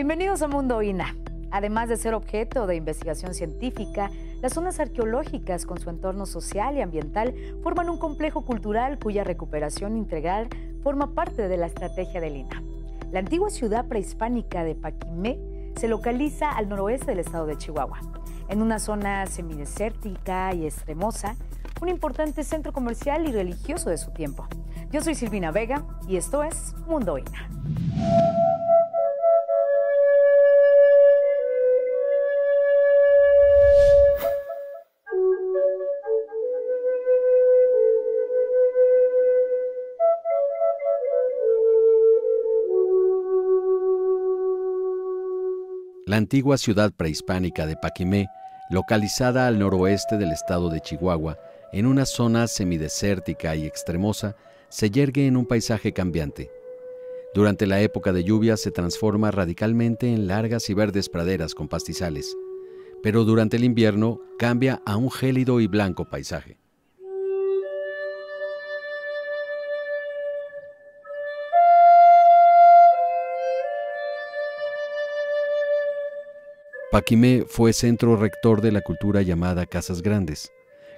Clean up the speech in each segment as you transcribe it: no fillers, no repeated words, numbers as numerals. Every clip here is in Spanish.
Bienvenidos a Mundo INA. Además de ser objeto de investigación científica, las zonas arqueológicas con su entorno social y ambiental forman un complejo cultural cuya recuperación integral forma parte de la estrategia del INA. La antigua ciudad prehispánica de Paquimé se localiza al noroeste del estado de Chihuahua, en una zona semidesértica y extremosa, un importante centro comercial y religioso de su tiempo. Yo soy Silvina Vega y esto es Mundo INA. La antigua ciudad prehispánica de Paquimé, localizada al noroeste del estado de Chihuahua, en una zona semidesértica y extremosa, se yergue en un paisaje cambiante. Durante la época de lluvia se transforma radicalmente en largas y verdes praderas con pastizales, pero durante el invierno cambia a un gélido y blanco paisaje. Paquimé fue centro rector de la cultura llamada Casas Grandes,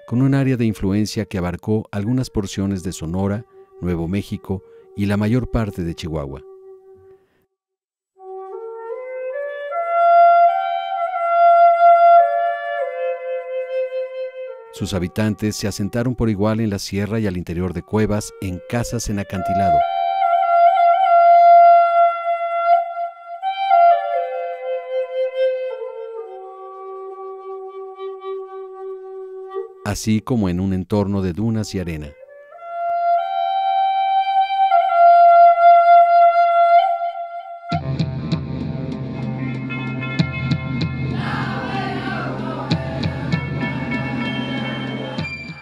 con un área de influencia que abarcó algunas porciones de Sonora, Nuevo México y la mayor parte de Chihuahua. Sus habitantes se asentaron por igual en la sierra y al interior de cuevas, en casas en acantilado. Así como en un entorno de dunas y arena.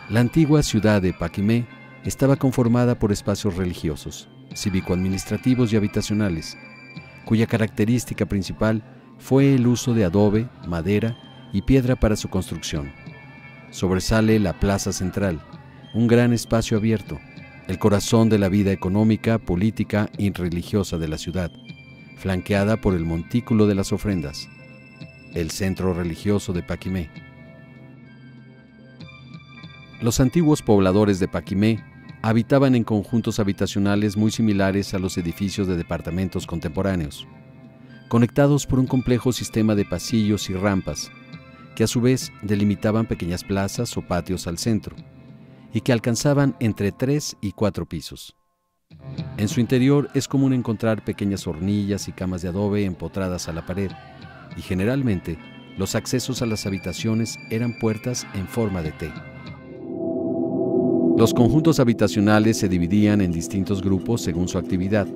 La antigua ciudad de Paquimé estaba conformada por espacios religiosos, cívico-administrativos y habitacionales, cuya característica principal fue el uso de adobe, madera y piedra para su construcción. Sobresale la plaza central, un gran espacio abierto, el corazón de la vida económica, política y religiosa de la ciudad, flanqueada por el montículo de las ofrendas, el centro religioso de Paquimé. Los antiguos pobladores de Paquimé habitaban en conjuntos habitacionales muy similares a los edificios de departamentos contemporáneos, conectados por un complejo sistema de pasillos y rampas, que a su vez delimitaban pequeñas plazas o patios al centro, y que alcanzaban entre 3 y 4 pisos. En su interior es común encontrar pequeñas hornillas y camas de adobe empotradas a la pared, y generalmente los accesos a las habitaciones eran puertas en forma de T. Los conjuntos habitacionales se dividían en distintos grupos según su actividad.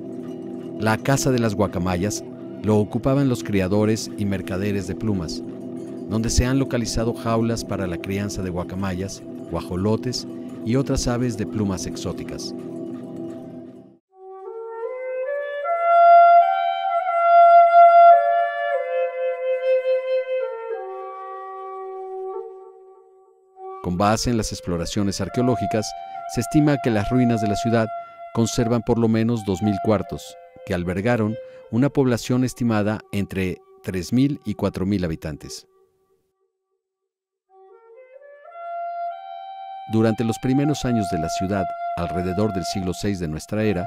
La casa de las guacamayas lo ocupaban los criadores y mercaderes de plumas, donde se han localizado jaulas para la crianza de guacamayas, guajolotes y otras aves de plumas exóticas. Con base en las exploraciones arqueológicas, se estima que las ruinas de la ciudad conservan por lo menos 2.000 cuartos, que albergaron una población estimada entre 3.000 y 4.000 habitantes. Durante los primeros años de la ciudad, alrededor del siglo VI de nuestra era,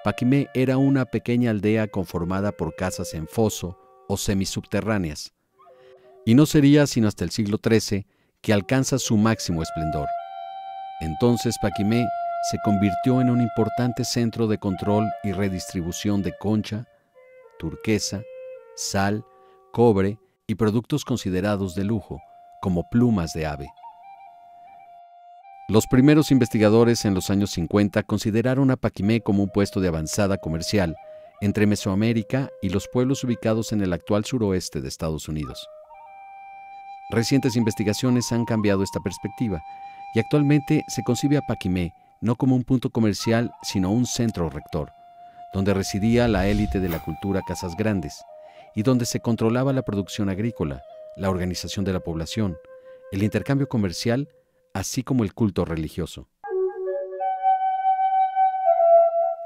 Paquimé era una pequeña aldea conformada por casas en foso o semisubterráneas, y no sería sino hasta el siglo XIII que alcanza su máximo esplendor. Entonces Paquimé se convirtió en un importante centro de control y redistribución de concha, turquesa, sal, cobre y productos considerados de lujo, como plumas de ave. Los primeros investigadores en los años 50 consideraron a Paquimé como un puesto de avanzada comercial entre Mesoamérica y los pueblos ubicados en el actual suroeste de Estados Unidos. Recientes investigaciones han cambiado esta perspectiva y actualmente se concibe a Paquimé no como un punto comercial, sino un centro rector, donde residía la élite de la cultura Casas Grandes y donde se controlaba la producción agrícola, la organización de la población, el intercambio comercial, así como el culto religioso.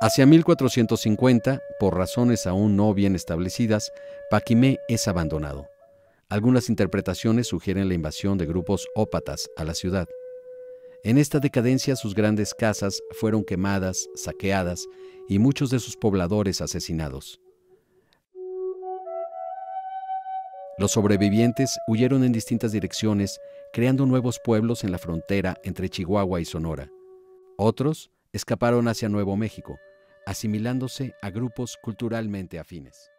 Hacia 1450, por razones aún no bien establecidas, Paquimé es abandonado. Algunas interpretaciones sugieren la invasión de grupos ópatas a la ciudad. En esta decadencia sus grandes casas fueron quemadas, saqueadas y muchos de sus pobladores asesinados. Los sobrevivientes huyeron en distintas direcciones, creando nuevos pueblos en la frontera entre Chihuahua y Sonora. Otros escaparon hacia Nuevo México, asimilándose a grupos culturalmente afines.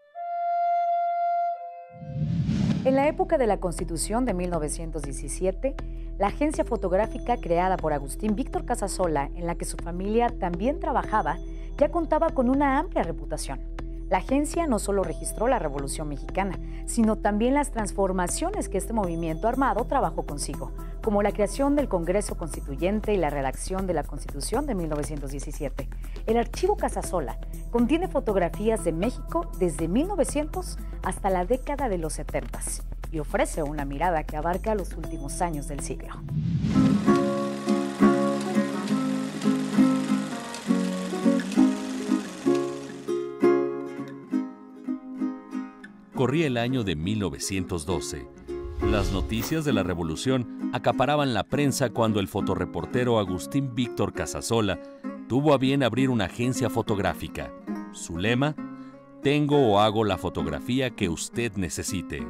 En la época de la Constitución de 1917, la agencia fotográfica creada por Agustín Víctor Casasola, en la que su familia también trabajaba, ya contaba con una amplia reputación. La agencia no solo registró la Revolución Mexicana, sino también las transformaciones que este movimiento armado trabajó consigo, como la creación del Congreso Constituyente y la redacción de la Constitución de 1917. El archivo Casasola contiene fotografías de México desde 1900 hasta la década de los 70 y ofrece una mirada que abarca los últimos años del siglo. Corría el año de 1912. Las noticias de la revolución acaparaban la prensa cuando el fotoreportero Agustín Víctor Casasola tuvo a bien abrir una agencia fotográfica. Su lema: tengo o hago la fotografía que usted necesite.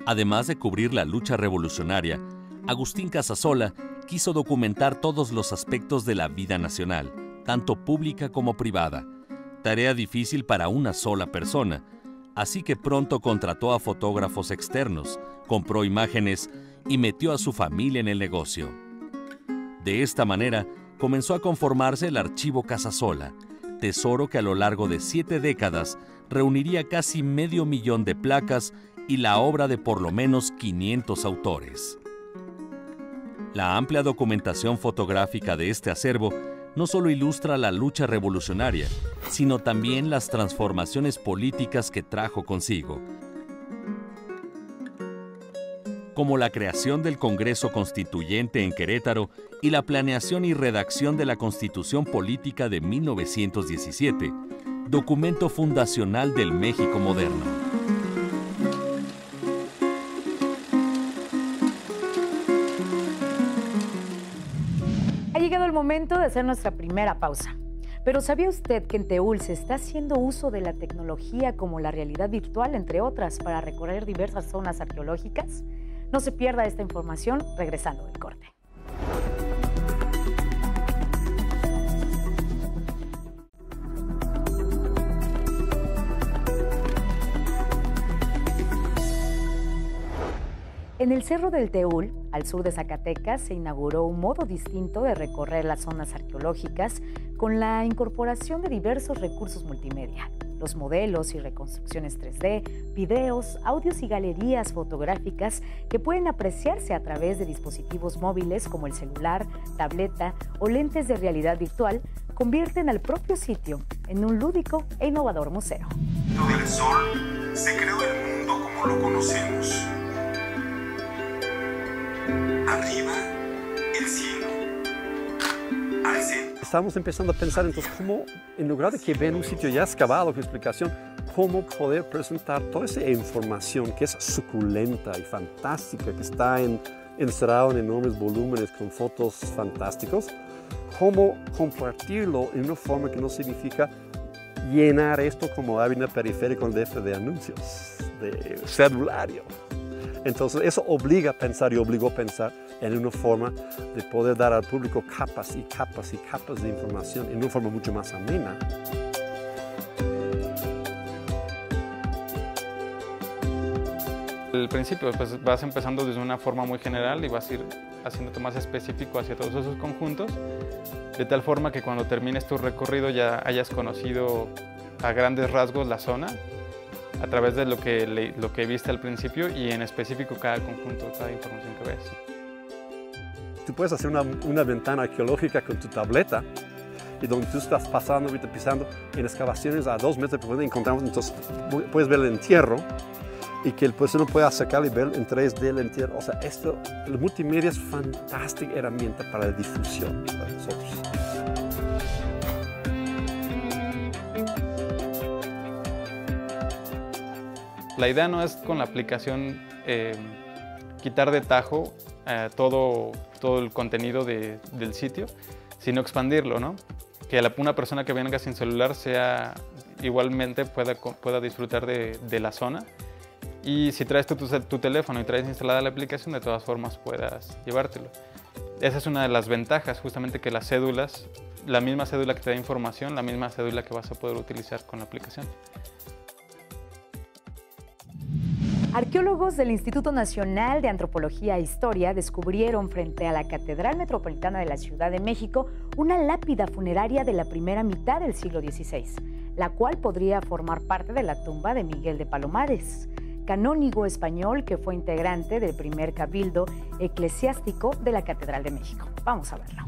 Además de cubrir la lucha revolucionaria, Agustín Casasola quiso documentar todos los aspectos de la vida nacional, tanto pública como privada. Tarea difícil para una sola persona, así que pronto contrató a fotógrafos externos, compró imágenes y metió a su familia en el negocio. De esta manera, comenzó a conformarse el archivo Casasola, tesoro que a lo largo de 7 décadas reuniría casi 500,000 de placas y la obra de por lo menos 500 autores. La amplia documentación fotográfica de este acervo no solo ilustra la lucha revolucionaria, sino también las transformaciones políticas que trajo consigo, como la creación del Congreso Constituyente en Querétaro y la planeación y redacción de la Constitución Política de 1917, documento fundacional del México moderno. Ha llegado el momento de hacer nuestra primera pausa. Pero ¿sabía usted que en Teúl se está haciendo uso de la tecnología como la realidad virtual, entre otras, para recorrer diversas zonas arqueológicas? No se pierda esta información regresando del corte. En el Cerro del Teúl, al sur de Zacatecas, se inauguró un modo distinto de recorrer las zonas arqueológicas con la incorporación de diversos recursos multimedia. Los modelos y reconstrucciones 3D, videos, audios y galerías fotográficas que pueden apreciarse a través de dispositivos móviles como el celular, tableta o lentes de realidad virtual convierten al propio sitio en un lúdico e innovador museo. Del Sol se creó el mundo como lo conocemos. Arriba, el cielo. Al centro. Estamos empezando a pensar entonces cómo, en lugar de que vean un sitio ya excavado con explicación, cómo poder presentar toda esa información que es suculenta y fantástica, que está encerrado en enormes volúmenes con fotos fantásticos, cómo compartirlo en una forma que no significa llenar esto como hábito periférico de anuncios, de celulario. Entonces eso obliga a pensar y obligó a pensar en una forma de poder dar al público capas y capas y capas de información en una forma mucho más amena. Al principio pues vas empezando desde una forma muy general y vas a ir haciéndote más específico hacia todos esos conjuntos, de tal forma que cuando termines tu recorrido ya hayas conocido a grandes rasgos la zona, a través de lo que viste al principio y en específico cada conjunto, cada información que ves. Tú puedes hacer una ventana arqueológica con tu tableta y donde tú estás pasando, ahorita pisando en excavaciones a 2 metros de profundidad encontramos, entonces puedes ver el entierro y que el persona pueda sacarlo y ver en 3D el entierro. O sea, el multimedia es fantástica herramienta para la difusión para nosotros. La idea no es con la aplicación quitar de tajo todo el contenido del sitio, sino expandirlo, ¿no? Que una persona que venga sin celular igualmente pueda disfrutar de la zona. Y si traes tu teléfono y traes instalada la aplicación, de todas formas puedas llevártelo. Esa es una de las ventajas, justamente que las cédulas, la misma cédula que te da información, la misma cédula que vas a poder utilizar con la aplicación. Arqueólogos del Instituto Nacional de Antropología e Historia descubrieron frente a la Catedral Metropolitana de la Ciudad de México una lápida funeraria de la primera mitad del siglo XVI, la cual podría formar parte de la tumba de Miguel de Palomares, canónigo español que fue integrante del primer cabildo eclesiástico de la Catedral de México. Vamos a verlo.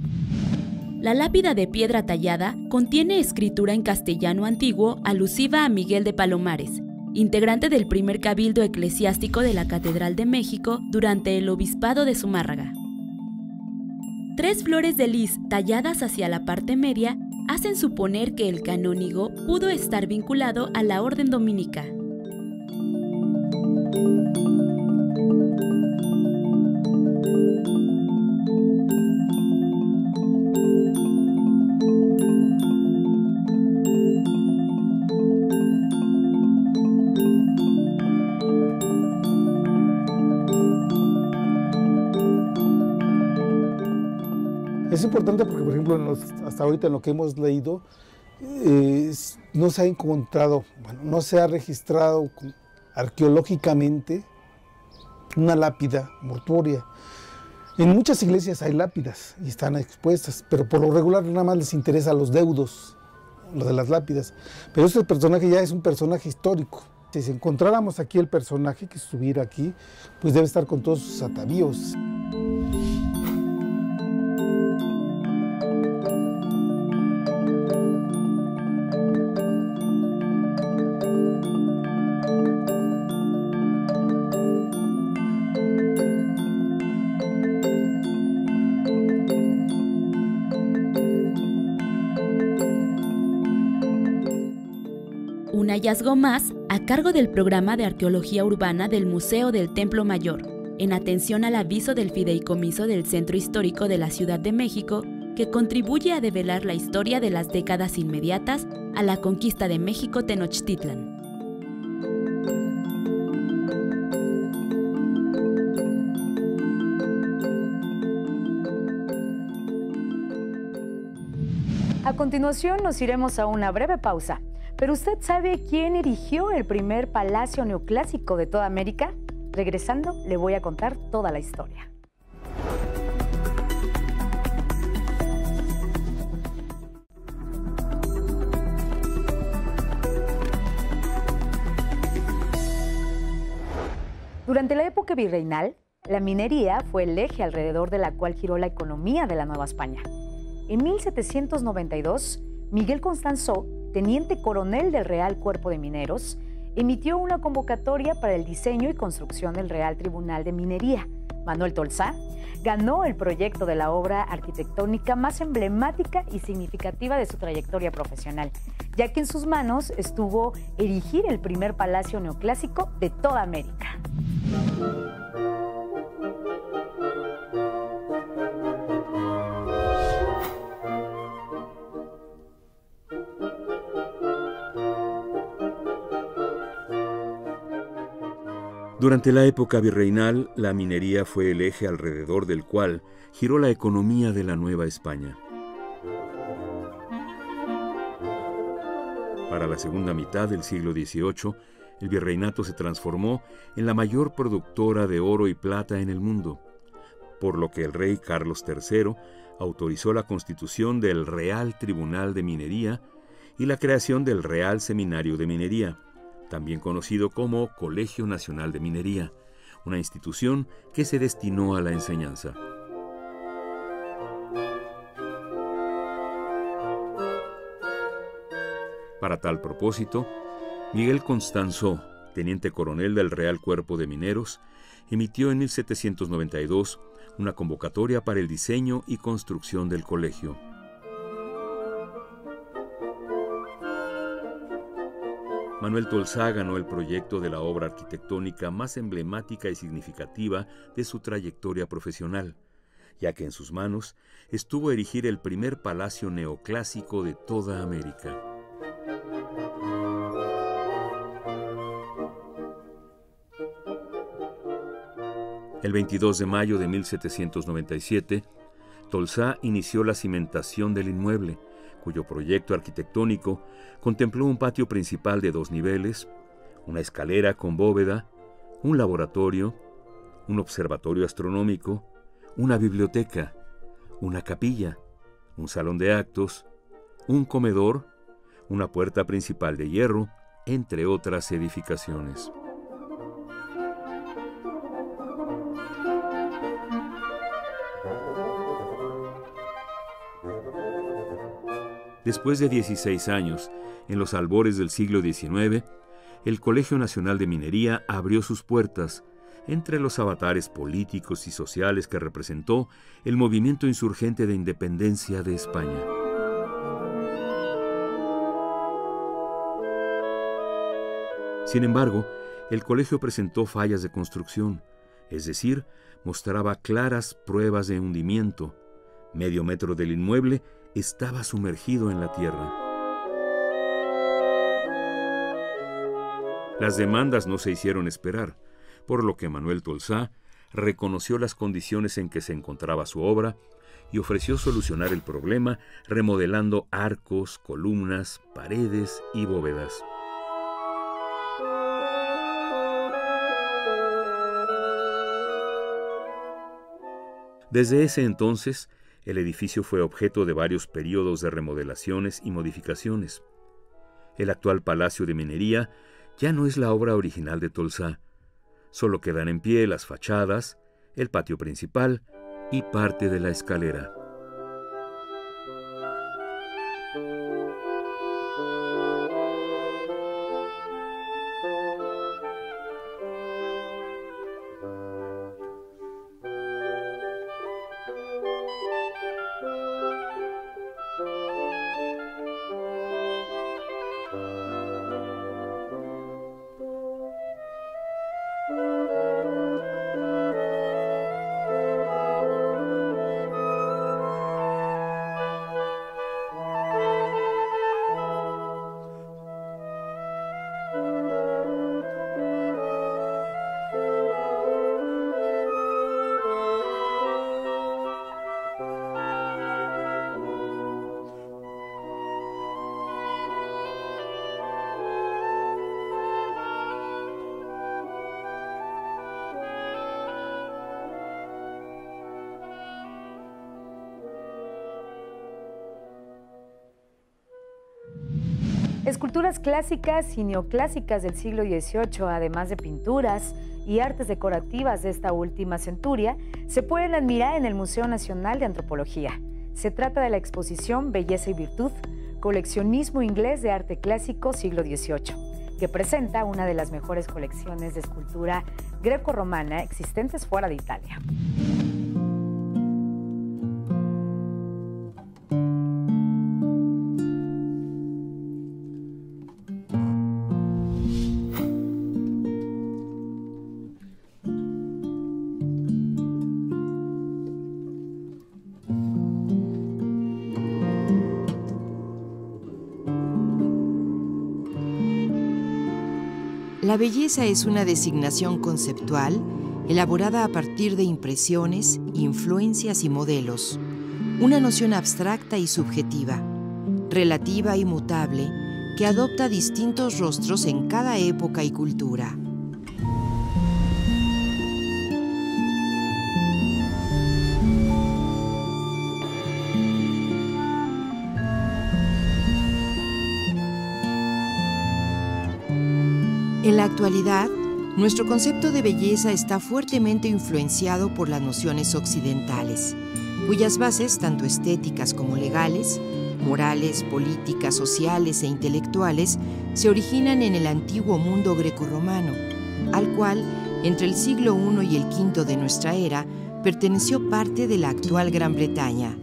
La lápida de piedra tallada contiene escritura en castellano antiguo alusiva a Miguel de Palomares, integrante del primer cabildo eclesiástico de la Catedral de México durante el obispado de Zumárraga. 3 flores de lis talladas hacia la parte media hacen suponer que el canónigo pudo estar vinculado a la orden dominica. Es importante porque, por ejemplo, hasta ahorita en lo que hemos leído, no se ha encontrado, no se ha registrado arqueológicamente una lápida mortuoria. En muchas iglesias hay lápidas y están expuestas, pero por lo regular nada más les interesa a los deudos, lo de las lápidas. Pero este personaje ya es un personaje histórico. Si encontráramos aquí el personaje que estuviera aquí, pues debe estar con todos sus atavíos. Un hallazgo más a cargo del programa de arqueología urbana del Museo del Templo Mayor, en atención al aviso del fideicomiso del Centro Histórico de la Ciudad de México, que contribuye a develar la historia de las décadas inmediatas a la conquista de México Tenochtitlan. A continuación nos iremos a una breve pausa. ¿Pero usted sabe quién erigió el primer palacio neoclásico de toda América? Regresando, le voy a contar toda la historia. Durante la época virreinal, la minería fue el eje alrededor de la cual giró la economía de la Nueva España. En 1792, Miguel Constanzo, teniente coronel del Real Cuerpo de Mineros, emitió una convocatoria para el diseño y construcción del Real Tribunal de Minería. Manuel Tolsá ganó el proyecto de la obra arquitectónica más emblemática y significativa de su trayectoria profesional, ya que en sus manos estuvo erigir el primer palacio neoclásico de toda América. Durante la época virreinal, la minería fue el eje alrededor del cual giró la economía de la Nueva España. Para la segunda mitad del siglo XVIII, el virreinato se transformó en la mayor productora de oro y plata en el mundo, por lo que el rey Carlos III autorizó la constitución del Real Tribunal de Minería y la creación del Real Seminario de Minería, también conocido como Colegio Nacional de Minería, una institución que se destinó a la enseñanza. Para tal propósito, Miguel Constanzo, teniente coronel del Real Cuerpo de Mineros, emitió en 1792 una convocatoria para el diseño y construcción del colegio. Manuel Tolsá ganó el proyecto de la obra arquitectónica más emblemática y significativa de su trayectoria profesional, ya que en sus manos estuvo erigir el primer palacio neoclásico de toda América. El 22 de mayo de 1797, Tolsá inició la cimentación del inmueble, cuyo proyecto arquitectónico contempló un patio principal de 2 niveles, una escalera con bóveda, un laboratorio, un observatorio astronómico, una biblioteca, una capilla, un salón de actos, un comedor, una puerta principal de hierro, entre otras edificaciones. Después de 16 años, en los albores del siglo XIX, el Colegio Nacional de Minería abrió sus puertas entre los avatares políticos y sociales que representó el movimiento insurgente de independencia de España. Sin embargo, el colegio presentó fallas de construcción, es decir, mostraba claras pruebas de hundimiento. Medio metro del inmueble estaba sumergido en la tierra. Las demandas no se hicieron esperar, por lo que Manuel Tolsá reconoció las condiciones en que se encontraba su obra y ofreció solucionar el problema remodelando arcos, columnas, paredes y bóvedas. Desde ese entonces, el edificio fue objeto de varios períodos de remodelaciones y modificaciones. El actual Palacio de Minería ya no es la obra original de Tolsá. Solo quedan en pie las fachadas, el patio principal y parte de la escalera. Esculturas clásicas y neoclásicas del siglo XVIII, además de pinturas y artes decorativas de esta última centuria, se pueden admirar en el Museo Nacional de Antropología. Se trata de la exposición Belleza y Virtud, coleccionismo inglés de arte clásico siglo XVIII, que presenta una de las mejores colecciones de escultura greco-romana existentes fuera de Italia. La belleza es una designación conceptual elaborada a partir de impresiones, influencias y modelos. Una noción abstracta y subjetiva, relativa y mutable, que adopta distintos rostros en cada época y cultura. En la actualidad, nuestro concepto de belleza está fuertemente influenciado por las nociones occidentales, cuyas bases, tanto estéticas como legales, morales, políticas, sociales e intelectuales, se originan en el antiguo mundo grecorromano, al cual, entre el siglo I y el V de nuestra era, perteneció parte de la actual Gran Bretaña.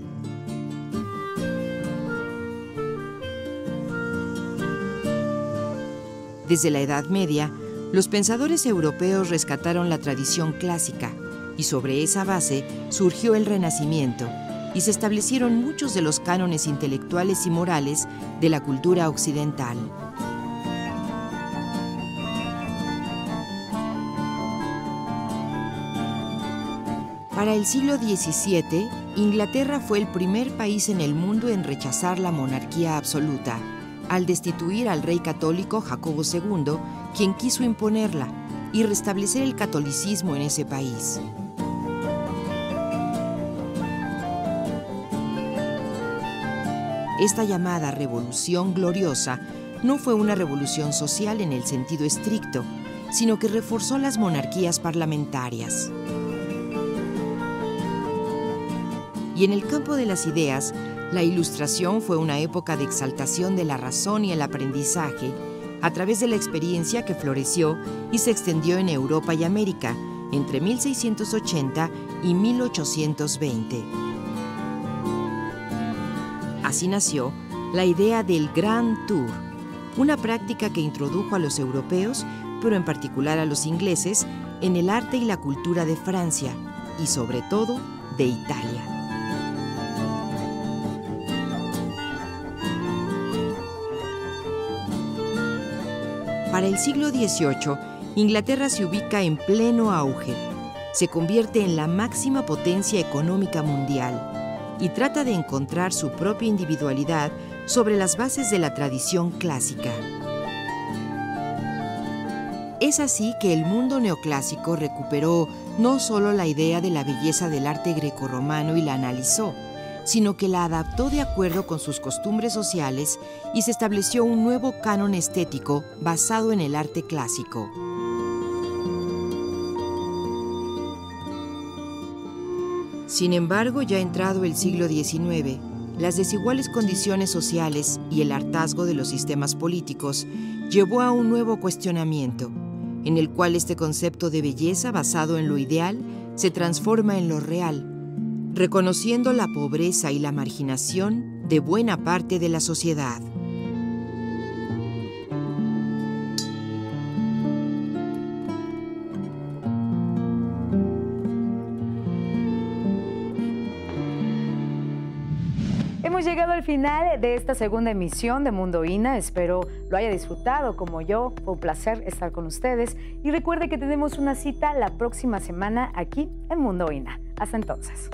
Desde la Edad Media, los pensadores europeos rescataron la tradición clásica y sobre esa base surgió el Renacimiento y se establecieron muchos de los cánones intelectuales y morales de la cultura occidental. Para el siglo XVII, Inglaterra fue el primer país en el mundo en rechazar la monarquía absoluta, al destituir al rey católico Jacobo II, quien quiso imponerla, y restablecer el catolicismo en ese país. Esta llamada Revolución Gloriosa no fue una revolución social en el sentido estricto, sino que reforzó las monarquías parlamentarias. Y en el campo de las ideas, la Ilustración fue una época de exaltación de la razón y el aprendizaje a través de la experiencia que floreció y se extendió en Europa y América entre 1680 y 1820. Así nació la idea del Grand Tour, una práctica que introdujo a los europeos, pero en particular a los ingleses, en el arte y la cultura de Francia y sobre todo de Italia. Para el siglo XVIII, Inglaterra se ubica en pleno auge. Se convierte en la máxima potencia económica mundial y trata de encontrar su propia individualidad sobre las bases de la tradición clásica. Es así que el mundo neoclásico recuperó no solo la idea de la belleza del arte grecorromano y la analizó, sino que la adaptó de acuerdo con sus costumbres sociales y se estableció un nuevo canon estético basado en el arte clásico. Sin embargo, ya entrado el siglo XIX, las desiguales condiciones sociales y el hartazgo de los sistemas políticos llevó a un nuevo cuestionamiento, en el cual este concepto de belleza basado en lo ideal se transforma en lo real, reconociendo la pobreza y la marginación de buena parte de la sociedad. Hemos llegado al final de esta segunda emisión de Mundo INA. Espero lo haya disfrutado como yo. Fue un placer estar con ustedes. Y recuerde que tenemos una cita la próxima semana aquí en Mundo INA. Hasta entonces.